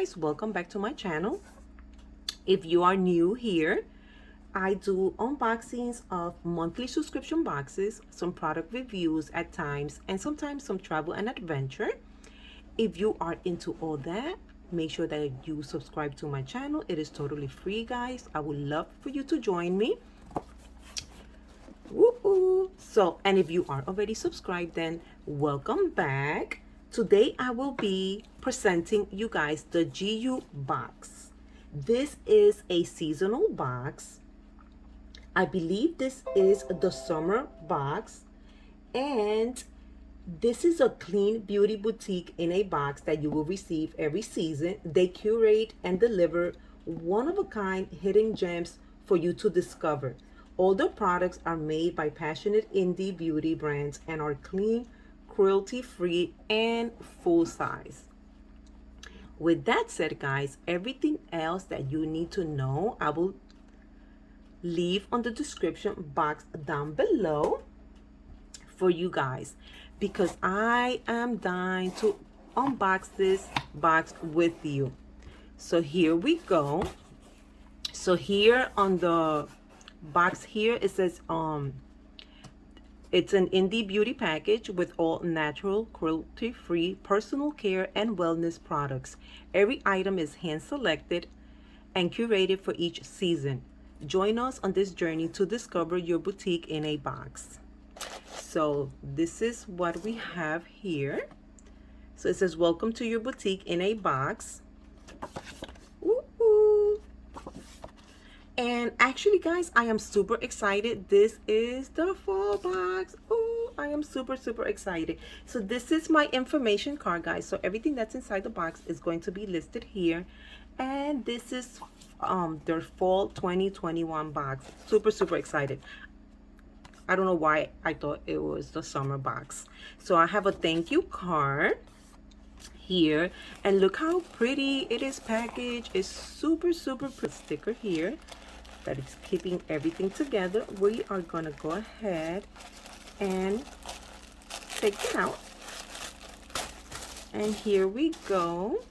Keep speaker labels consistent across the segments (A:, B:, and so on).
A: guys, welcome back to my channel. If you are new here, I do unboxings of monthly subscription boxes, some product reviews at times, and sometimes some travel and adventure. If you are into all that, make sure that you subscribe to my channel. It is totally free, guys. I would love for you to join me. Woo-hoo. So, and if you are already subscribed, then welcome back. Today I will be presenting you guys the Jiyubox. This is a seasonal box. I believe this is the summer box, and this is a clean beauty boutique in a box that you will receive every season. They curate and deliver one-of-a-kind hidden gems for you to discover. All the products are made by passionate indie beauty brands and are clean, cruelty-free, and full size. With that said, guys, everything else that you need to know, I will leave on the description box down below for you guys, because I am dying to unbox this box with you. So here we go. So here on the box here, it says it's an indie beauty package with all natural, cruelty-free personal care and wellness products. Every item is hand selected and curated for each season. Join us on this journey to discover your boutique in a box. So this is what we have here. So it says, welcome to your boutique in a box. And actually, guys, I am super excited. This is the full box. Ooh, I am super excited. So this is my information card, guys. So everything that's inside the box is going to be listed here. And this is their fall 2021 box. Super excited. I don't know why I thought it was the summer box. So I have a thank you card here, and look how pretty it is packaged. It's super pretty. Sticker here that is keeping everything together. We are gonna go ahead and take it out, and here we go.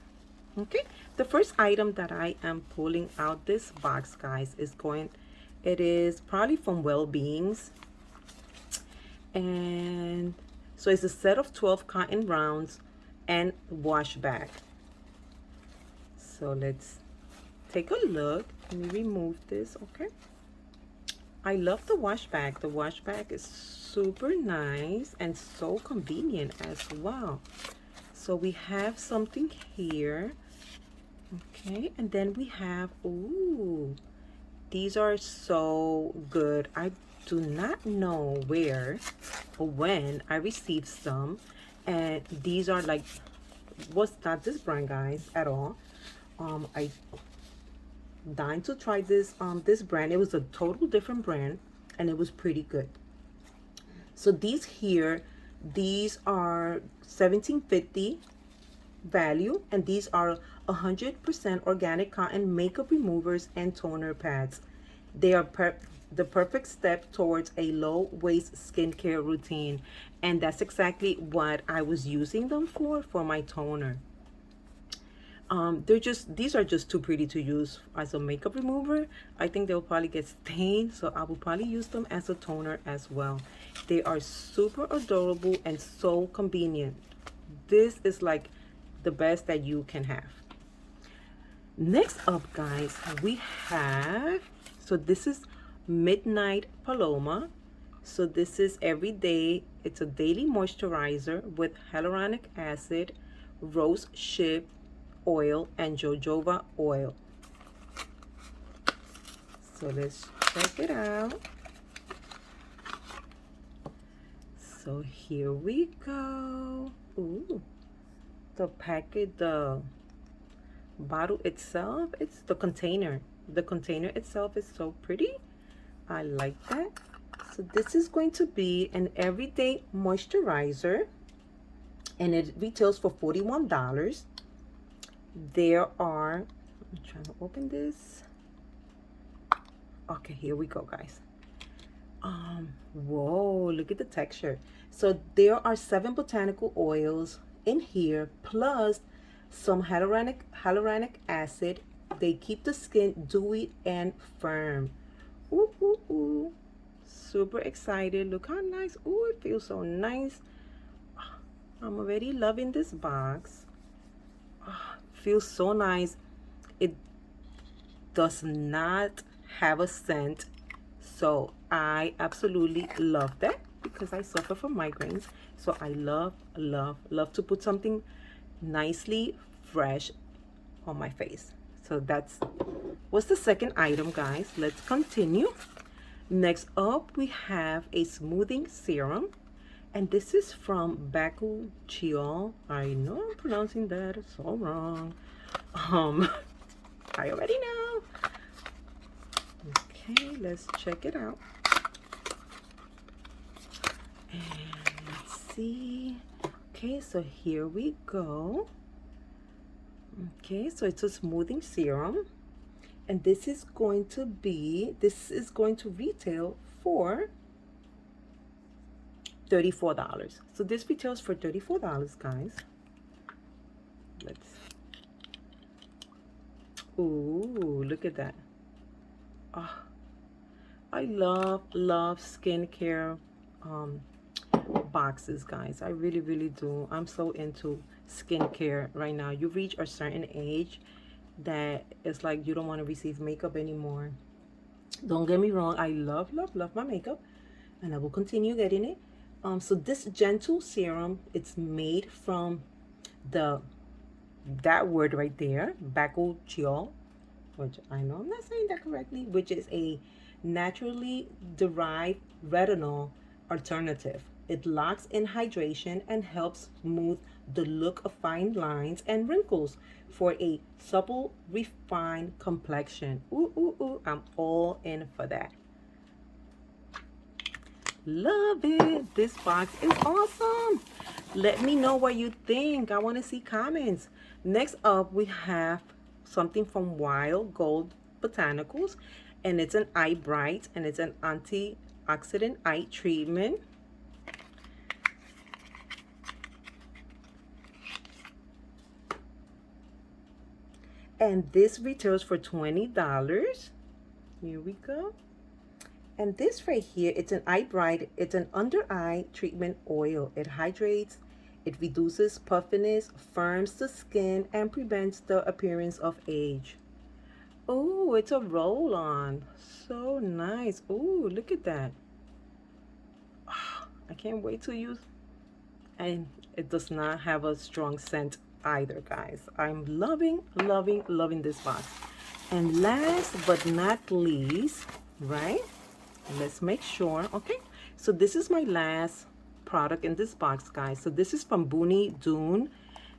A: Okay, the first item that I am pulling out this box, guys, it is probably from Well-Beings, and so it's a set of 12 cotton rounds and wash bag. So let's take a look. Let me remove this. Okay, I love the wash bag. The wash bag is super nice and so convenient as well. So we have something here. Okay, and then we have, ooh, these are so good. I do not know where or when I received some, and these are like, was not this brand, guys, at all. I dying to try this this brand. It was a total different brand, and it was pretty good. So these here, these are $17.50 value, and these are 100% organic cotton makeup removers and toner pads. They are the perfect step towards a low waste skincare routine, and that's exactly what I was using them for my toner. These are just too pretty to use as a makeup remover. I think they'll probably get stained, so I will probably use them as a toner as well. They are super adorable and so convenient. This is like the best that you can have. Next up, guys, we have, so this is Midnight Paloma. So this is every day. It's a daily moisturizer with hyaluronic acid, rose hip oil, and jojoba oil. So let's check it out. So here we go. Ooh, the packet, the bottle itself, it's the container. The container itself is so pretty. I like that. So this is going to be an everyday moisturizer, and it retails for $41. There are, I'm trying to open this. Okay, here we go, guys. Whoa, look at the texture. So there are 7 botanical oils in here, plus some hyaluronic acid. They keep the skin dewy and firm. Ooh, ooh, ooh. Super excited. Look how nice. Ooh, it feels so nice. I'm already loving this box. Feels so nice. It does not have a scent, so I absolutely love that because I suffer from migraines. So I love to put something nicely fresh on my face. So that's what's the second item, guys. Let's continue. Next up, we have a smoothing serum, and this is from Bakuchiol. I know I'm pronouncing that so wrong. I already know. Okay, let's check it out. And let's see. Okay, so here we go. Okay, so it's a smoothing serum. And this is going to retail for $34. So this retails for $34, guys. Let's. Ooh, look at that. Oh, I love skincare boxes, guys. I really do. I'm so into skincare right now. You reach a certain age that it's like you don't want to receive makeup anymore. Don't get me wrong, I love my makeup, and I will continue getting it. So this gentle serum, it's made from that word right there, Bakuchiol, which I know I'm not saying that correctly, which is a naturally derived retinol alternative. It locks in hydration and helps smooth the look of fine lines and wrinkles for a supple, refined complexion. Ooh, ooh, ooh, I'm all in for that. Love it. This box is awesome. Let me know what you think. I want to see comments. Next up, we have something from Wild Gold Botanicals, and it's an eye bright, and it's an antioxidant eye treatment. And this retails for $20. Here we go. And this right here, it's an eye bright. It's an under eye treatment oil. It hydrates, it reduces puffiness, firms the skin, and prevents the appearance of age. Oh, it's a roll on. So nice. Oh, look at that. Oh, I can't wait to use. And it does not have a strong scent either, guys. I'm loving this box. And last but not least, right? Let's make sure. Okay, so this is my last product in this box, guys. So this is from Booney Dune,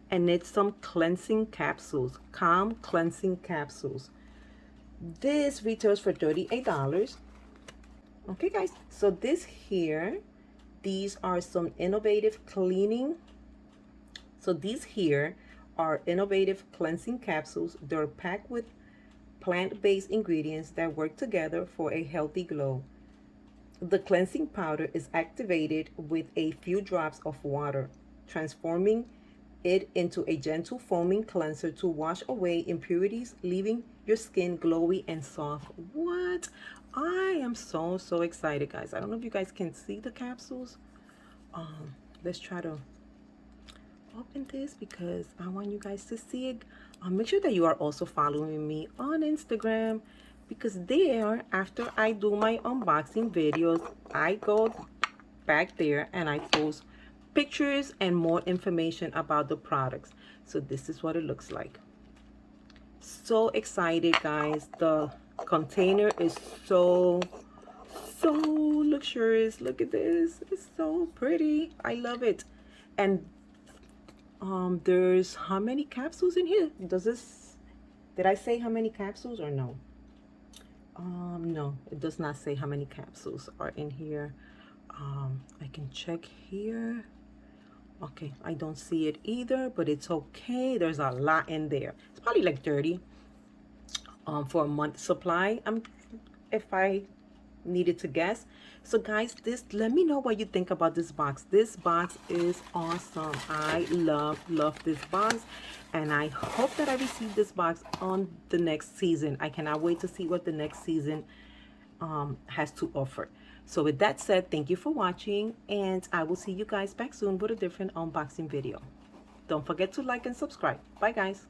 A: and it's some cleansing capsules, calm cleansing capsules. This retails for $38. Okay, guys, so this here, these are some innovative cleaning. So these here are innovative cleansing capsules. They're packed with plant-based ingredients that work together for a healthy glow. The cleansing powder is activated with a few drops of water, transforming it into a gentle foaming cleanser to wash away impurities, leaving your skin glowy and soft. What? I am so excited, guys. I don't know if you guys can see the capsules. Let's try to open this because I want you guys to see it. Make sure that you are also following me on Instagram, because there, after I do my unboxing videos, I go back there and I post pictures and more information about the products. So this is what it looks like. So excited, guys. The container is so luxurious. Look at this. It's so pretty. I love it. And there's how many capsules in here? Did I say how many capsules or no? No, it does not say how many capsules are in here. I can check here. Okay, I don't see it either, but it's okay. There's a lot in there. It's probably like 30 for a month supply. If I needed to guess. So guys, this, let me know what you think about this box. This box is awesome. I love this box, and I hope that I receive this box on the next season. I cannot wait to see what the next season has to offer. So with that said, thank you for watching, and I will see you guys back soon with a different unboxing video. Don't forget to like and subscribe. Bye guys.